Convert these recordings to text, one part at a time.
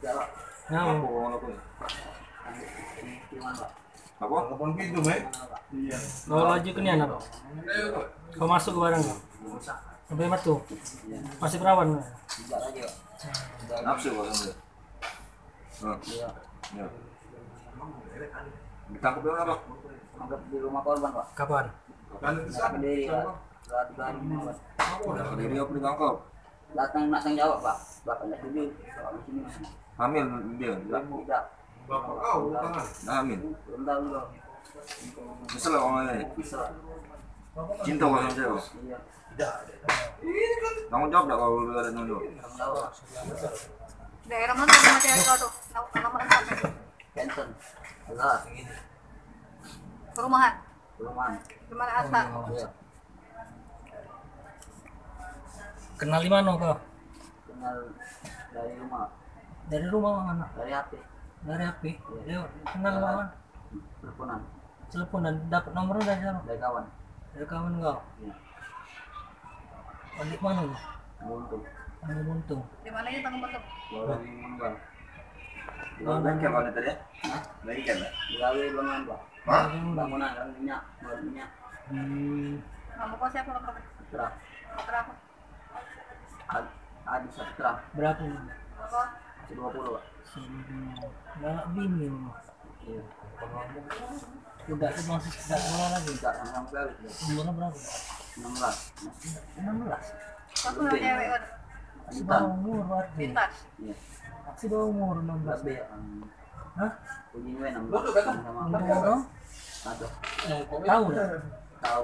Nah, Apa? Telepon pintu, Mek. Iya. bawa laju ke niana, Pak. Kau masuk ke barang, Pak. Sampai matu. Masih perawan. Nafsu kok sampai. Iya. Ya. Ditangkap yang apa? Anggap di rumah korban, Pak. Kapan? Kan itu sana. Sendiri, Pak. Diri apa ditangkap? Datang jawab, Pak. Bapaknya setuju. Soal sini. Hamil dia. Tidak. Bapak kau tangan. Nah, hamil. Belum tahu loh. Nyesel lah orangnya. Bisa. Cinta kok sama saya. Iya. Tanggung jawab tak kalau lu ada tanggung jawab? Belum tahu, Pak. Daerah mana nama cewek kau tuh? Nama lengkapnya? Benson. Enggak. Perumahan. Perumahan. Di mana asal? Iya. Kenal di mana kau? Kenal dari rumah. Dari rumah mana? Dari HP. Dari HP. Dia kenal mana? Teleponan. Telepon dan dapat nomornya dari sana. Dari kawan. Dari kawan kau. Iya. Balik mana lu? Buntung. Anu buntung. Di mana itu tanggung bentuk? Lorong Manggal. Bengkel kalau tadi ya? Bengkel ya? Digawe bangunan, Pak. Hah? Bangunan kan minyak, buat minyak. Nama kau siapa lengkapnya? Terah. Berapa? Adi Satra. Berapa? Kau? 20, Pak. Nggak bini lu. Iya. Udah itu masih tidak sekolah lagi. Tidak sama sekali. Umurnya berapa? 16. 16. Kau kenal cewek kau? Masih Bintan. bawah umur berarti. Pintas. Iya. Masih bawah umur 16. Tapi Hah? punya gue 16 sama Umur dong? atau Tahu dah. tahu.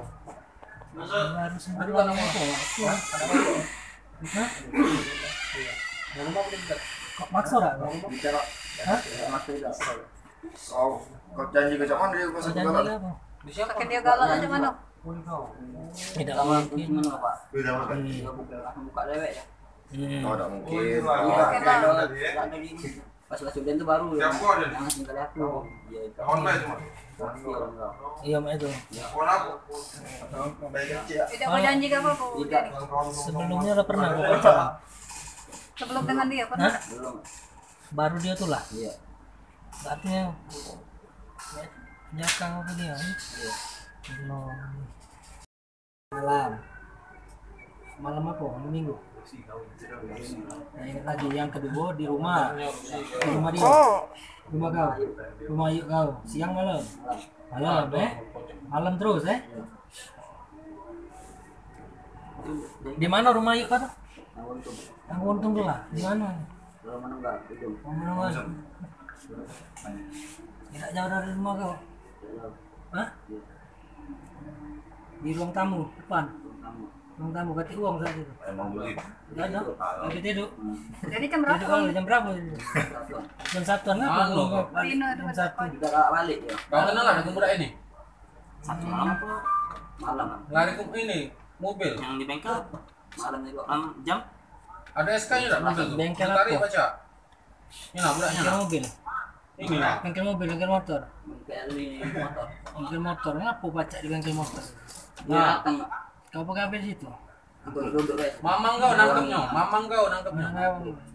Baru sempat lama kok. Hah? Kok maksa dah? Bicara. Hah? Maksud tidak. Oh, kau janji ke zaman dia masa Janji galak. apa? Pakai dia galak aja mana? Tidak Sama mungkin. temen Pak. Beda apa? Dia buka dewek ya. Oh, tak mungkin. Iya, Oke, Pak. ada di pas udah itu baru ya. Jangan tinggal aku. Iya itu. Pasti orang enggak. Iya mak itu. Tidak mau janji ke apa kau? Tidak. Sebelumnya udah pernah gua pacaran. Sebelum dengan dia pernah? Belum. Baru dia tuh lah. Iya. Artinya nyakang apa dia? Iya. Belum. Malam. Malam apa? Malam minggu. Nah, ingat lagi yang kedua di rumah. Di rumah dia. Rumah kau. Rumah yuk kau. Siang malam. Malam Malam terus Di mana rumah yuk kau tuh? Yang untung tuh lah. Di mana? Belum menenggak itu. Mana? Tidak jauh dari rumah kau. Hah? Di ruang tamu depan. Ruang tamu ganti uang saat itu. Emang beli. Tidak ada. Lagi tidur. Jadi jam berapa? Tidur kali jam berapa? Jam 1-an apa? Jam 1. Tidak gak balik ya. Kau kenal lah dengan budak ini? Satu malam apa? Malam. Lari ke ini mobil. Yang di bengkel malam juga jam Ada SK-nya tak mobil tuh? Bengkel Tarik apa? baca. Ini lah budaknya Bengkel lah. mobil. Ini lah. Bengkel mobil, bengkel motor. bengkel ini motor. Bengkel motor. Ngapa baca di bengkel motor? Dia datang Kau pakai apa di situ? duduk guys. Mamang kau nangkepnya. Mamang kau nangkepnya.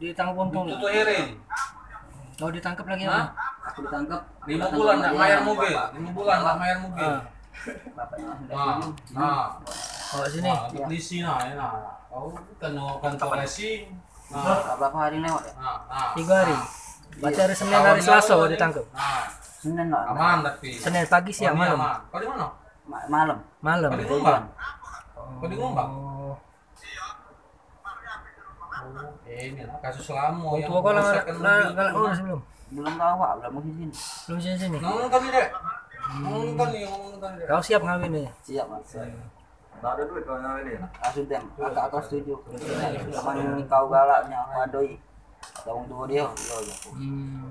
Ditangkap untung Itu lah. tuh Heri. Kau ditangkap lagi Hah? apa? Aku ditangkap 5 bulan tak bayar mobil. 5 bulan tak bayar mobil. bapaknya Nah, Oh sini. nah, untuk polisi nah, ini nah. Kau kan kantor racing. Nah, berapa hari lewat ya? nah. 3 hari. Baca hari Senin hari Selasa kau ditangkap. Nah, Senin lah. aman tapi. Senin pagi siang malam. Kau di mana? Malam. Malam. Kau di Gombang? Kau di Gombang? Oh. Ini lah kasus lama yang Tua kau lah merusakkan mobil. galak urus belum? Belum tahu Pak, belum mau sini. Belum sini sini. Ngomong kali dek. Ngomong nih, ngomong kali dek. Kau siap ngawin nih? Siap Mas. Tak ada duit kau yang ini. Langsung tem, kakak setuju. Teman kau galaknya, adoi. Tanggung jawab dia. Hmm.